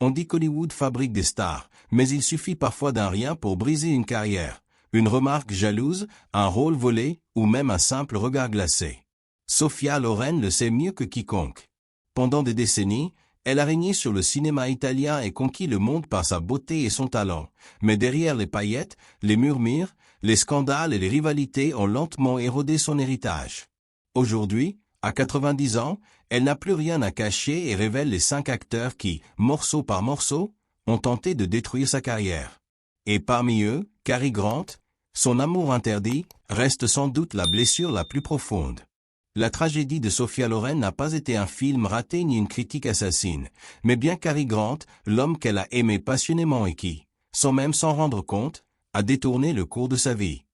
On dit qu'Hollywood fabrique des stars, mais il suffit parfois d'un rien pour briser une carrière. Une remarque jalouse, un rôle volé, ou même un simple regard glacé. Sophia Loren le sait mieux que quiconque. Pendant des décennies, elle a régné sur le cinéma italien et conquis le monde par sa beauté et son talent. Mais derrière les paillettes, les murmures, les scandales et les rivalités ont lentement érodé son héritage. Aujourd'hui, à 90 ans, elle n'a plus rien à cacher et révèle les 5 acteurs qui, morceau par morceau, ont tenté de détruire sa carrière. Et parmi eux, Cary Grant, son amour interdit, reste sans doute la blessure la plus profonde. La tragédie de Sophia Loren n'a pas été un film raté ni une critique assassine, mais bien Cary Grant, l'homme qu'elle a aimé passionnément et qui, sans même s'en rendre compte, a détourné le cours de sa vie.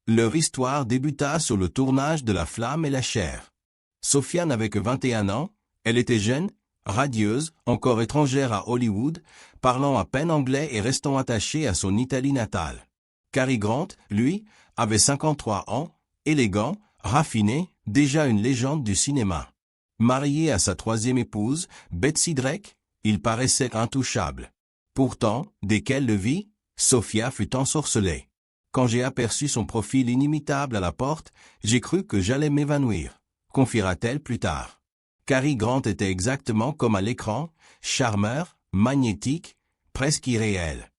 Leur histoire débuta sur le tournage de La Flamme et la Chair. Sophia n'avait que 21 ans, elle était jeune, radieuse, encore étrangère à Hollywood, parlant à peine anglais et restant attachée à son Italie natale. Cary Grant, lui, avait 53 ans, élégant, raffiné, déjà une légende du cinéma. Marié à sa 3e épouse, Betsy Drake, il paraissait intouchable. Pourtant, dès qu'elle le vit, Sophia fut ensorcelée. Quand j'ai aperçu son profil inimitable à la porte, j'ai cru que j'allais m'évanouir, confiera-t-elle plus tard. Cary Grant était exactement comme à l'écran, charmeur, magnétique, presque irréel.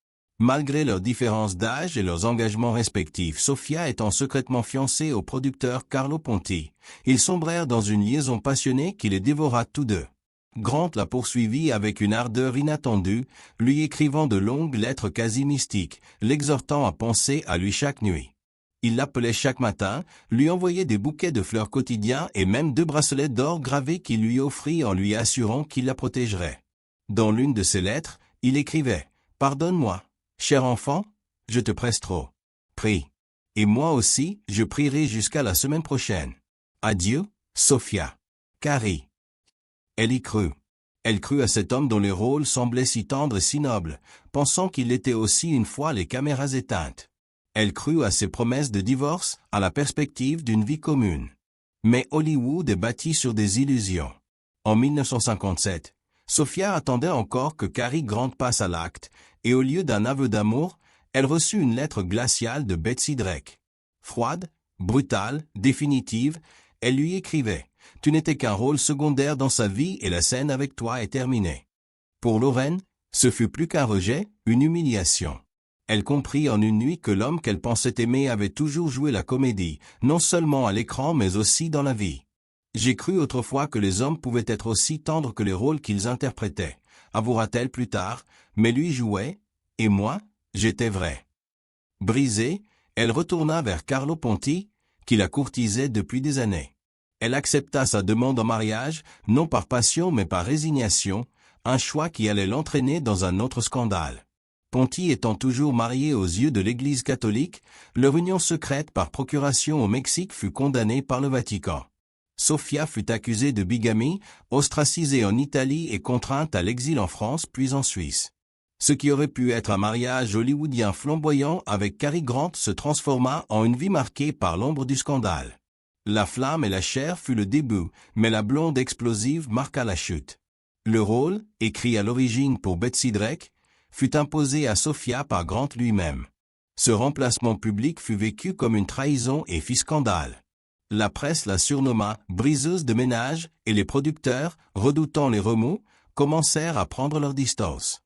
Malgré leurs différences d'âge et leurs engagements respectifs, Sophia étant secrètement fiancée au producteur Carlo Ponti, ils sombrèrent dans une liaison passionnée qui les dévora tous deux. Grant la poursuivit avec une ardeur inattendue, lui écrivant de longues lettres quasi mystiques, l'exhortant à penser à lui chaque nuit. Il l'appelait chaque matin, lui envoyait des bouquets de fleurs quotidiens et même 2 bracelets d'or gravés qu'il lui offrit en lui assurant qu'il la protégerait. Dans l'une de ses lettres, il écrivait « Pardonne-moi. Cher enfant, je te presse trop. Prie. Et moi aussi, je prierai jusqu'à la semaine prochaine. Adieu, Sophia. Cary. » Elle y crut. Elle crut à cet homme dont les rôles semblaient si tendres et si nobles, pensant qu'il était aussi une fois les caméras éteintes. Elle crut à ses promesses de divorce, à la perspective d'une vie commune. Mais Hollywood est bâti sur des illusions. En 1957, Sophia attendait encore que Cary Grant passe à l'acte, et au lieu d'un aveu d'amour, elle reçut une lettre glaciale de Betsy Drake. Froide, brutale, définitive, elle lui écrivait « Tu n'étais qu'un rôle secondaire dans sa vie et la scène avec toi est terminée. » Pour Loren, ce fut plus qu'un rejet, une humiliation. Elle comprit en une nuit que l'homme qu'elle pensait aimer avait toujours joué la comédie, non seulement à l'écran mais aussi dans la vie. « J'ai cru autrefois que les hommes pouvaient être aussi tendres que les rôles qu'ils interprétaient, » avouera-t-elle plus tard, mais lui jouait, et moi, j'étais vrai. Brisée, elle retourna vers Carlo Ponti, qui la courtisait depuis des années. Elle accepta sa demande en mariage, non par passion mais par résignation, un choix qui allait l'entraîner dans un autre scandale. Ponti étant toujours marié aux yeux de l'Église catholique, leur union secrète par procuration au Mexique fut condamnée par le Vatican. Sophia fut accusée de bigamie, ostracisée en Italie et contrainte à l'exil en France puis en Suisse. Ce qui aurait pu être un mariage hollywoodien flamboyant avec Cary Grant se transforma en une vie marquée par l'ombre du scandale. La Flamme et la Chair fut le début, mais la blonde explosive marqua la chute. Le rôle, écrit à l'origine pour Betsy Drake, fut imposé à Sophia par Grant lui-même. Ce remplacement public fut vécu comme une trahison et fit scandale. La presse la surnomma « briseuse de ménage » et les producteurs, redoutant les remous, commencèrent à prendre leur distance.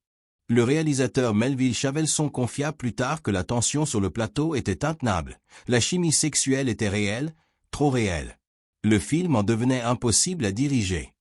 Le réalisateur Melville Chavelson confia plus tard que la tension sur le plateau était intenable, la chimie sexuelle était réelle, trop réelle. Le film en devenait impossible à diriger.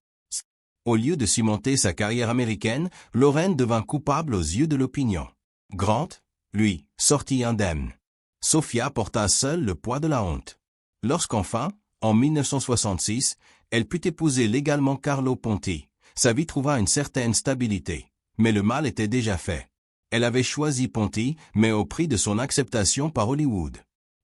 Au lieu de cimenter sa carrière américaine, Loren devint coupable aux yeux de l'opinion. Grant, lui, sortit indemne. Sophia porta seule le poids de la honte. Lorsqu'enfin, en 1966, elle put épouser légalement Carlo Ponti, sa vie trouva une certaine stabilité. Mais le mal était déjà fait. Elle avait choisi Ponti, mais au prix de son acceptation par Hollywood.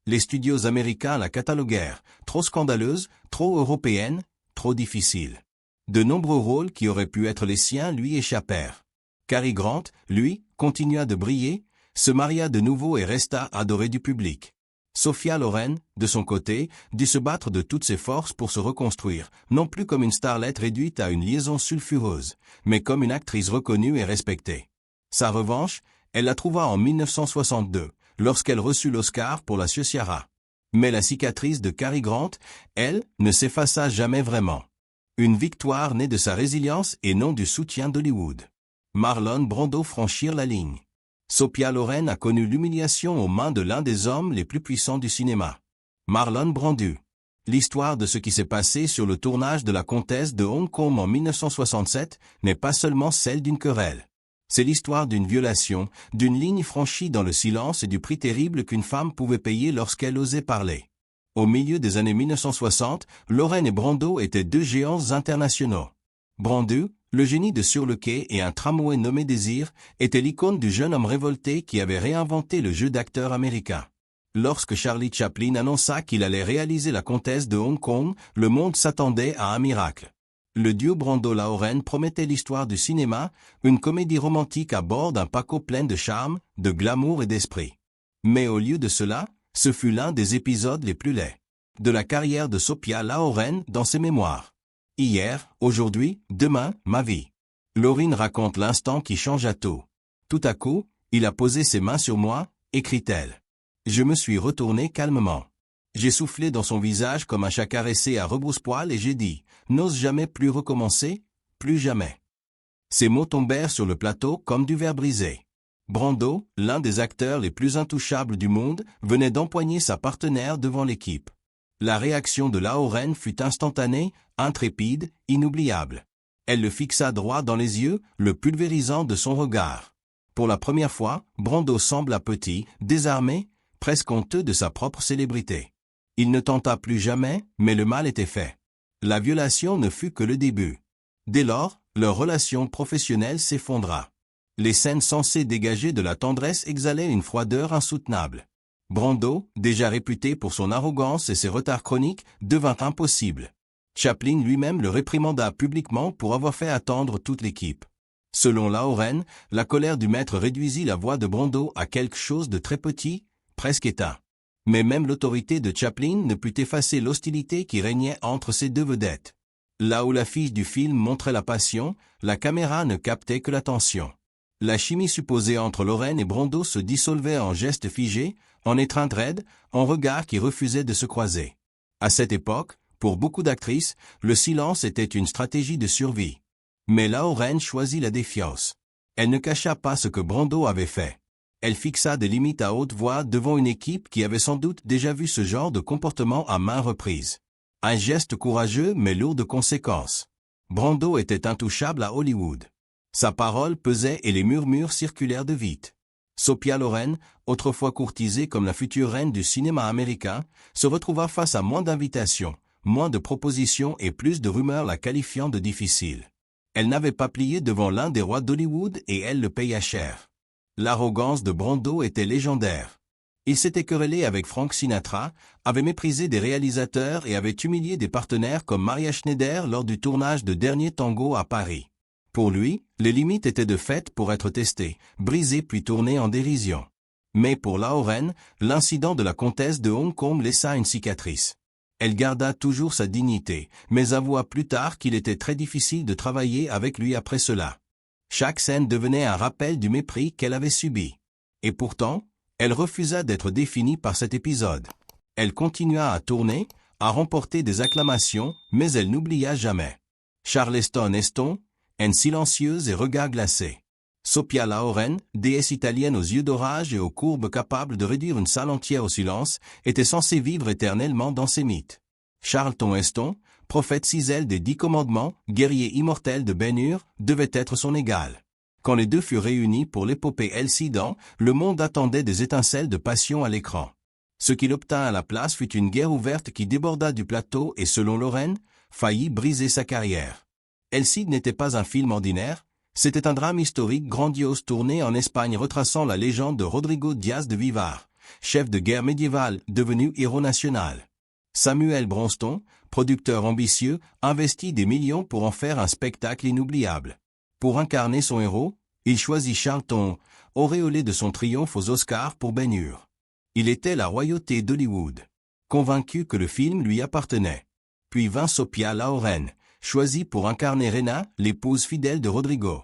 Les studios américains la cataloguèrent, trop scandaleuse, trop européenne, trop difficile. De nombreux rôles qui auraient pu être les siens lui échappèrent. Cary Grant, lui, continua de briller, se maria de nouveau et resta adoré du public. Sophia Loren, de son côté, dut se battre de toutes ses forces pour se reconstruire, non plus comme une starlette réduite à une liaison sulfureuse, mais comme une actrice reconnue et respectée. Sa revanche, elle la trouva en 1962, lorsqu'elle reçut l'Oscar pour La Ciociara. Mais la cicatrice de Cary Grant, elle, ne s'effaça jamais vraiment. Une victoire née de sa résilience et non du soutien d'Hollywood. Marlon Brando franchir la ligne. Sophia Loren a connu l'humiliation aux mains de l'un des hommes les plus puissants du cinéma. Marlon Brando. L'histoire de ce qui s'est passé sur le tournage de La Comtesse de Hong Kong en 1967 n'est pas seulement celle d'une querelle. C'est l'histoire d'une violation, d'une ligne franchie dans le silence et du prix terrible qu'une femme pouvait payer lorsqu'elle osait parler. Au milieu des années 1960, Loren et Brando étaient deux géants internationaux. Brando, le génie de Sur le quai et un tramway nommé Désir, était l'icône du jeune homme révolté qui avait réinventé le jeu d'acteur américain. Lorsque Charlie Chaplin annonça qu'il allait réaliser La Comtesse de Hong Kong, le monde s'attendait à un miracle. Le duo Brando-Loren promettait l'histoire du cinéma, une comédie romantique à bord d'un paquebot plein de charme, de glamour et d'esprit. Mais au lieu de cela, ce fut l'un des épisodes les plus laids de la carrière de Sophia Loren dans ses mémoires. Hier, aujourd'hui, demain, ma vie. Loren raconte l'instant qui changea tout. Tout à coup, il a posé ses mains sur moi, écrit-elle. Je me suis retourné calmement. J'ai soufflé dans son visage comme un chat caressé à rebrousse-poil et j'ai dit « N'ose jamais plus recommencer, plus jamais ». Ces mots tombèrent sur le plateau comme du verre brisé. Brando, l'un des acteurs les plus intouchables du monde, venait d'empoigner sa partenaire devant l'équipe. La réaction de Loren fut instantanée, intrépide, inoubliable. Elle le fixa droit dans les yeux, le pulvérisant de son regard. Pour la première fois, Brando sembla petit, désarmé, presque honteux de sa propre célébrité. Il ne tenta plus jamais, mais le mal était fait. La violation ne fut que le début. Dès lors, leur relation professionnelle s'effondra. Les scènes censées dégager de la tendresse exhalaient une froideur insoutenable. Brando, déjà réputé pour son arrogance et ses retards chroniques, devint impossible. Chaplin lui-même le réprimanda publiquement pour avoir fait attendre toute l'équipe. Selon Loren, la colère du maître réduisit la voix de Brando à quelque chose de très petit, presque éteint. Mais même l'autorité de Chaplin ne put effacer l'hostilité qui régnait entre ces deux vedettes. Là où l'affiche du film montrait la passion, la caméra ne captait que la tension. La chimie supposée entre Loren et Brando se dissolvait en gestes figés, en étreintes raides, en regards qui refusaient de se croiser. À cette époque, pour beaucoup d'actrices, le silence était une stratégie de survie. Mais Loren choisit la défiance. Elle ne cacha pas ce que Brando avait fait. Elle fixa des limites à haute voix devant une équipe qui avait sans doute déjà vu ce genre de comportement à maintes reprises. Un geste courageux mais lourd de conséquences. Brando était intouchable à Hollywood. Sa parole pesait et les murmures circulèrent de vite. Sophia Loren, autrefois courtisée comme la future reine du cinéma américain, se retrouva face à moins d'invitations, moins de propositions et plus de rumeurs la qualifiant de difficile. Elle n'avait pas plié devant l'un des rois d'Hollywood et elle le paya cher. L'arrogance de Brando était légendaire. Il s'était querellé avec Frank Sinatra, avait méprisé des réalisateurs et avait humilié des partenaires comme Maria Schneider lors du tournage de Dernier Tango à Paris. Pour lui, les limites étaient de fait pour être testées, brisées puis tournées en dérision. Mais pour Loren, l'incident de la comtesse de Hong Kong laissa une cicatrice. Elle garda toujours sa dignité, mais avoua plus tard qu'il était très difficile de travailler avec lui après cela. Chaque scène devenait un rappel du mépris qu'elle avait subi. Et pourtant, elle refusa d'être définie par cet épisode. Elle continua à tourner, à remporter des acclamations, mais elle n'oublia jamais. Charleston Heston, haine silencieuse et regard glacé. Sophia Loren, déesse italienne aux yeux d'orage et aux courbes capables de réduire une salle entière au silence, était censée vivre éternellement dans ses mythes. Charlton Heston, prophète cisel des 10 commandements, guerrier immortel de Ben-Hur, devait être son égal. Quand les deux furent réunis pour l'épopée Elcidan, le monde attendait des étincelles de passion à l'écran. Ce qu'il obtint à la place fut une guerre ouverte qui déborda du plateau et, selon Loren, faillit briser sa carrière. El Cid n'était pas un film ordinaire, c'était un drame historique grandiose tourné en Espagne retraçant la légende de Rodrigo Diaz de Vivar, chef de guerre médiéval devenu héros national. Samuel Bronston, producteur ambitieux, investit des millions pour en faire un spectacle inoubliable. Pour incarner son héros, il choisit Charlton, auréolé de son triomphe aux Oscars pour Ben-Hur. Il était la royauté d'Hollywood. Convaincu que le film lui appartenait. Puis vint Sophia Loren, choisie pour incarner Rena, l'épouse fidèle de Rodrigo.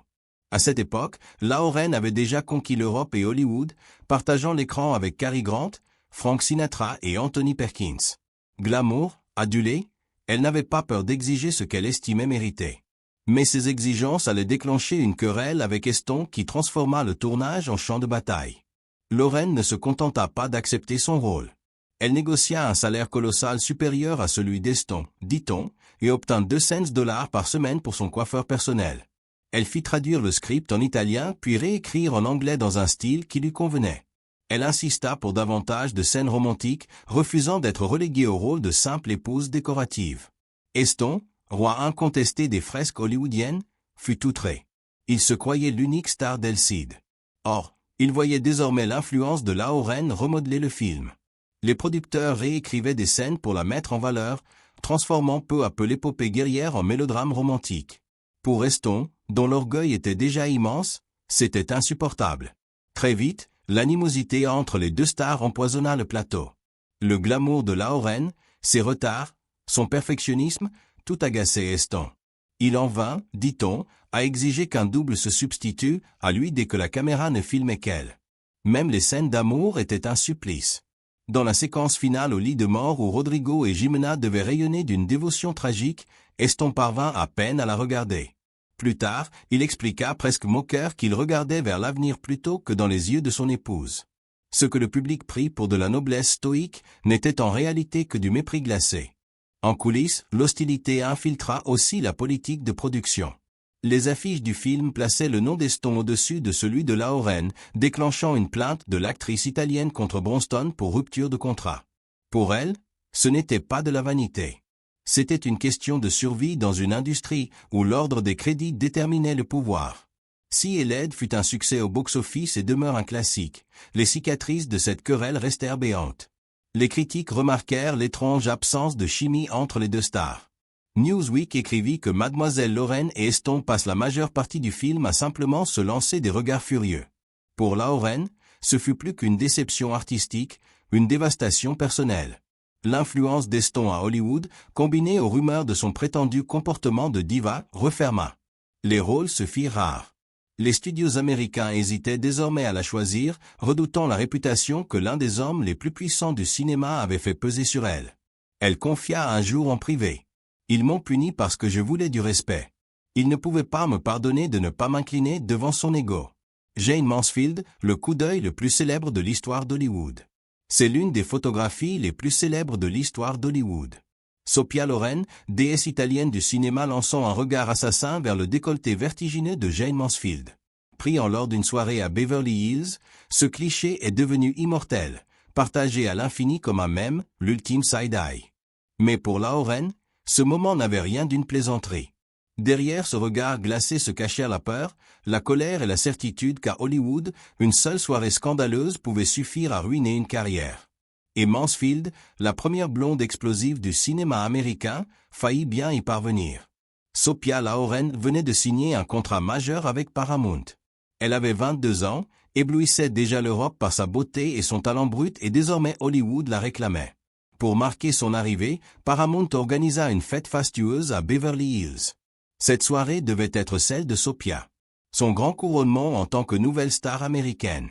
À cette époque, Loren avait déjà conquis l'Europe et Hollywood, partageant l'écran avec Cary Grant, Frank Sinatra et Anthony Perkins. Glamour, adulée, elle n'avait pas peur d'exiger ce qu'elle estimait mériter. Mais ces exigences allaient déclencher une querelle avec Heston qui transforma le tournage en champ de bataille. Loren ne se contenta pas d'accepter son rôle. Elle négocia un salaire colossal supérieur à celui d'Heston, dit-on, et obtint 200 $ par semaine pour son coiffeur personnel. Elle fit traduire le script en italien puis réécrire en anglais dans un style qui lui convenait. Elle insista pour davantage de scènes romantiques, refusant d'être reléguée au rôle de simple épouse décorative. Heston, roi incontesté des fresques hollywoodiennes, fut outré. Il se croyait l'unique star d'Elcide. Or, il voyait désormais l'influence de Loren remodeler le film. Les producteurs réécrivaient des scènes pour la mettre en valeur, transformant peu à peu l'épopée guerrière en mélodrame romantique. Pour Heston, dont l'orgueil était déjà immense, c'était insupportable. Très vite, l'animosité entre les deux stars empoisonna le plateau. Le glamour de Loren, ses retards, son perfectionnisme, tout agaçait Heston. Il en vint, dit-on, à exiger qu'un double se substitue à lui dès que la caméra ne filmait qu'elle. Même les scènes d'amour étaient un supplice. Dans la séquence finale au lit de mort où Rodrigo et Jimena devaient rayonner d'une dévotion tragique, Heston parvint à peine à la regarder. Plus tard, il expliqua presque moqueur qu'il regardait vers l'avenir plutôt que dans les yeux de son épouse. Ce que le public prit pour de la noblesse stoïque n'était en réalité que du mépris glacé. En coulisses, l'hostilité infiltra aussi la politique de production. Les affiches du film plaçaient le nom d'Heston au-dessus de celui de Loren, déclenchant une plainte de l'actrice italienne contre Bronston pour rupture de contrat. Pour elle, ce n'était pas de la vanité. C'était une question de survie dans une industrie où l'ordre des crédits déterminait le pouvoir. Si Eled fut un succès au box-office et demeure un classique, les cicatrices de cette querelle restèrent béantes. Les critiques remarquèrent l'étrange absence de chimie entre les deux stars. Newsweek écrivit que Mademoiselle Loren et Heston passent la majeure partie du film à simplement se lancer des regards furieux. Pour Loren, ce fut plus qu'une déception artistique, une dévastation personnelle. L'influence d'Heston à Hollywood, combinée aux rumeurs de son prétendu comportement de diva, referma. Les rôles se firent rares. Les studios américains hésitaient désormais à la choisir, redoutant la réputation que l'un des hommes les plus puissants du cinéma avait fait peser sur elle. Elle confia un jour en privé. « Ils m'ont puni parce que je voulais du respect. Ils ne pouvaient pas me pardonner de ne pas m'incliner devant son ego. » Jayne Mansfield, le coup d'œil le plus célèbre de l'histoire d'Hollywood. C'est l'une des photographies les plus célèbres de l'histoire d'Hollywood. Sophia Loren, déesse italienne du cinéma lançant un regard assassin vers le décolleté vertigineux de Jayne Mansfield. Pris en lors d'une soirée à Beverly Hills, ce cliché est devenu immortel, partagé à l'infini comme un mème, l'ultime side-eye. Mais pour Loren, ce moment n'avait rien d'une plaisanterie. Derrière ce regard glacé se cachèrent la peur, la colère et la certitude qu'à Hollywood, une seule soirée scandaleuse pouvait suffire à ruiner une carrière. Et Mansfield, la première blonde explosive du cinéma américain, faillit bien y parvenir. Sophia Loren venait de signer un contrat majeur avec Paramount. Elle avait 22 ans, éblouissait déjà l'Europe par sa beauté et son talent brut et désormais Hollywood la réclamait. Pour marquer son arrivée, Paramount organisa une fête fastueuse à Beverly Hills. Cette soirée devait être celle de Sophia. Son grand couronnement en tant que nouvelle star américaine.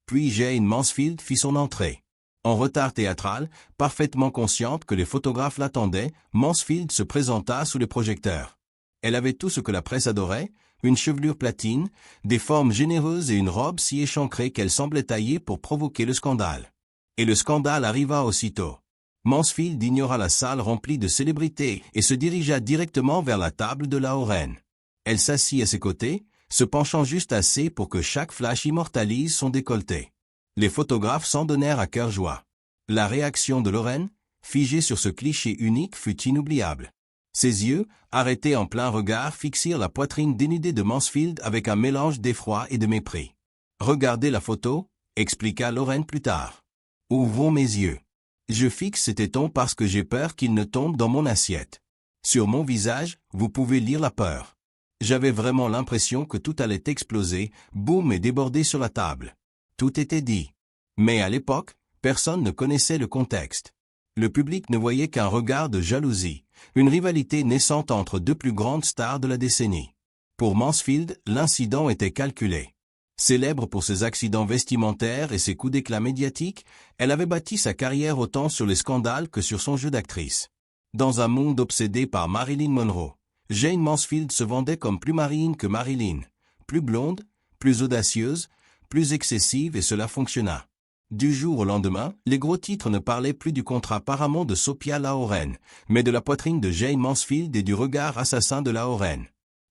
Puis Jayne Mansfield fit son entrée. En retard théâtral, parfaitement consciente que les photographes l'attendaient, Mansfield se présenta sous les projecteurs. Elle avait tout ce que la presse adorait, une chevelure platine, des formes généreuses et une robe si échancrée qu'elle semblait taillée pour provoquer le scandale. Et le scandale arriva aussitôt. Mansfield ignora la salle remplie de célébrités et se dirigea directement vers la table de Loren. Elle s'assit à ses côtés, se penchant juste assez pour que chaque flash immortalise son décolleté. Les photographes s'en donnèrent à cœur joie. La réaction de Loren, figée sur ce cliché unique, fut inoubliable. Ses yeux, arrêtés en plein regard, fixèrent la poitrine dénudée de Mansfield avec un mélange d'effroi et de mépris. « Regardez la photo », expliqua Loren plus tard. « Où vont mes yeux ? Je fixe ces tétons parce que j'ai peur qu'ils ne tombent dans mon assiette. Sur mon visage, vous pouvez lire la peur. J'avais vraiment l'impression que tout allait exploser, boum et déborder sur la table. Tout était dit. Mais à l'époque, Personne ne connaissait le contexte. Le public ne voyait qu'un regard de jalousie, une rivalité naissante entre deux plus grandes stars de la décennie. Pour Mansfield, l'incident était calculé. Célèbre pour ses accidents vestimentaires et ses coups d'éclat médiatiques, elle avait bâti sa carrière autant sur les scandales que sur son jeu d'actrice. Dans un monde obsédé par Marilyn Monroe, Jayne Mansfield se vendait comme plus Marine que Marilyn, plus blonde, plus audacieuse, plus excessive et cela fonctionna. Du jour au lendemain, les gros titres ne parlaient plus du contrat Paramount de Sophia Loren, mais de la poitrine de Jayne Mansfield et du regard assassin de Loren.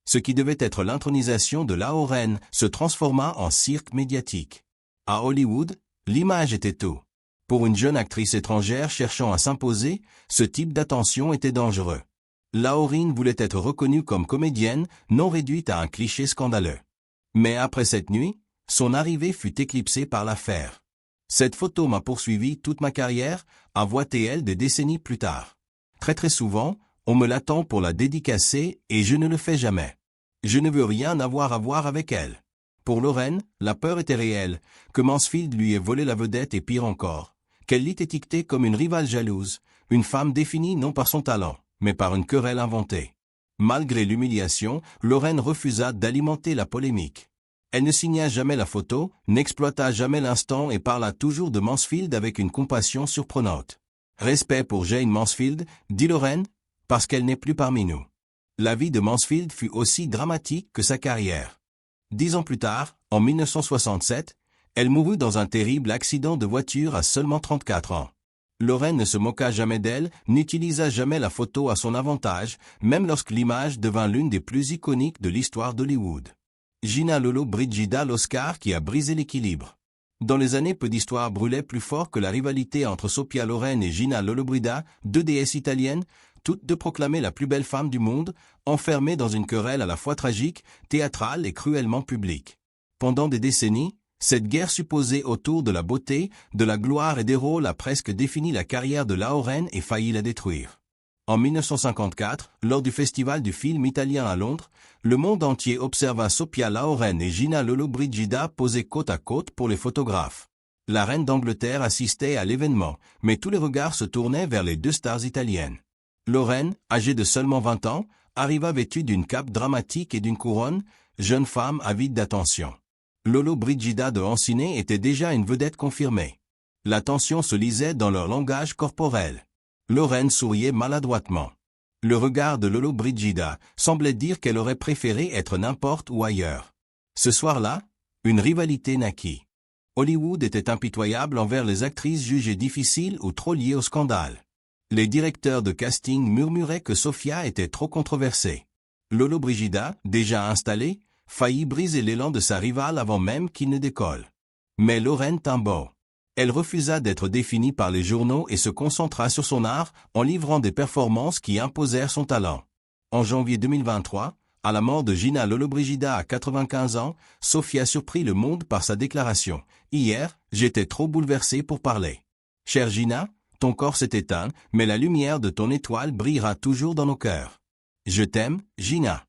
Ce qui devait être l'intronisation de Loren se transforma en cirque médiatique. À Hollywood, l'image était tout. Pour une jeune actrice étrangère cherchant à s'imposer, ce type d'attention était dangereux. Loren voulait être reconnue comme comédienne, non réduite à un cliché scandaleux. Mais après cette nuit, son arrivée fut éclipsée par l'affaire. Cette photo m'a poursuivi toute ma carrière, avoua-t-elle des décennies plus tard. Très souvent, on me l'attend pour la dédicacer et je ne le fais jamais. Je ne veux rien avoir à voir avec elle. Pour Loren, la peur était réelle, que Mansfield lui ait volé la vedette et pire encore, qu'elle l'ait étiquetée comme une rivale jalouse, une femme définie non par son talent, mais par une querelle inventée. Malgré l'humiliation, Loren refusa d'alimenter la polémique. Elle ne signa jamais la photo, n'exploita jamais l'instant et parla toujours de Mansfield avec une compassion surprenante. Respect pour Jayne Mansfield, dit Loren, parce qu'elle n'est plus parmi nous. La vie de Mansfield fut aussi dramatique que sa carrière. 10 ans plus tard, en 1967, elle mourut dans un terrible accident de voiture à seulement 34 ans. Loren ne se moqua jamais d'elle, n'utilisa jamais la photo à son avantage, même lorsque l'image devint l'une des plus iconiques de l'histoire d'Hollywood. Gina Lollobrigida l'Oscar qui a brisé l'équilibre. Dans les années, peu d'histoires brûlaient plus fort que la rivalité entre Sophia Loren et Gina Lollobrigida, deux déesses italiennes, toutes deux proclamées la plus belle femme du monde, enfermées dans une querelle à la fois tragique, théâtrale et cruellement publique. Pendant des décennies, cette guerre supposée autour de la beauté, de la gloire et des rôles a presque défini la carrière de Loren et failli la détruire. En 1954, lors du Festival du film italien à Londres, le monde entier observa Sophia Loren et Gina Lollobrigida posées côte à côte pour les photographes. La reine d'Angleterre assistait à l'événement, mais tous les regards se tournaient vers les deux stars italiennes. Loren, âgée de seulement 20 ans, arriva vêtue d'une cape dramatique et d'une couronne, jeune femme avide d'attention. Lollobrigida de Ancinet était déjà une vedette confirmée. La tension se lisait dans leur langage corporel. Loren souriait maladroitement. Le regard de Lollobrigida semblait dire qu'elle aurait préféré être n'importe où ailleurs. Ce soir-là, une rivalité naquit. Hollywood était impitoyable envers les actrices jugées difficiles ou trop liées au scandale. Les directeurs de casting murmuraient que Sophia était trop controversée. Lollobrigida, déjà installée, faillit briser l'élan de sa rivale avant même qu'il ne décolle. Mais Loren tint bon. Elle refusa d'être définie par les journaux et se concentra sur son art en livrant des performances qui imposèrent son talent. En janvier 2023, à la mort de Gina Lollobrigida à 95 ans, Sophia surprit le monde par sa déclaration « Hier, j'étais trop bouleversée pour parler. Chère Gina, ton corps s'est éteint, mais la lumière de ton étoile brillera toujours dans nos cœurs. Je t'aime, Gina. »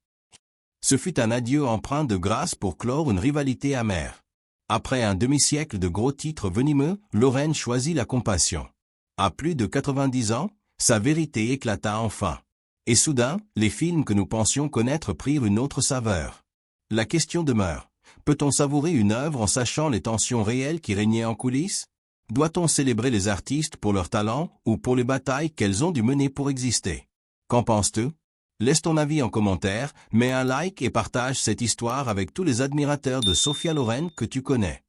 Ce fut un adieu empreint de grâce pour clore une rivalité amère. Après un demi-siècle de gros titres venimeux, Loren choisit la compassion. À plus de 90 ans, sa vérité éclata enfin. Et soudain, les films que nous pensions connaître prirent une autre saveur. La question demeure. Peut-on savourer une œuvre en sachant les tensions réelles qui régnaient en coulisses? Doit-on célébrer les artistes pour leur talent ou pour les batailles qu'elles ont dû mener pour exister? Qu'en penses-tu? Laisse ton avis en commentaire, mets un like et partage cette histoire avec tous les admirateurs de Sophia Loren que tu connais.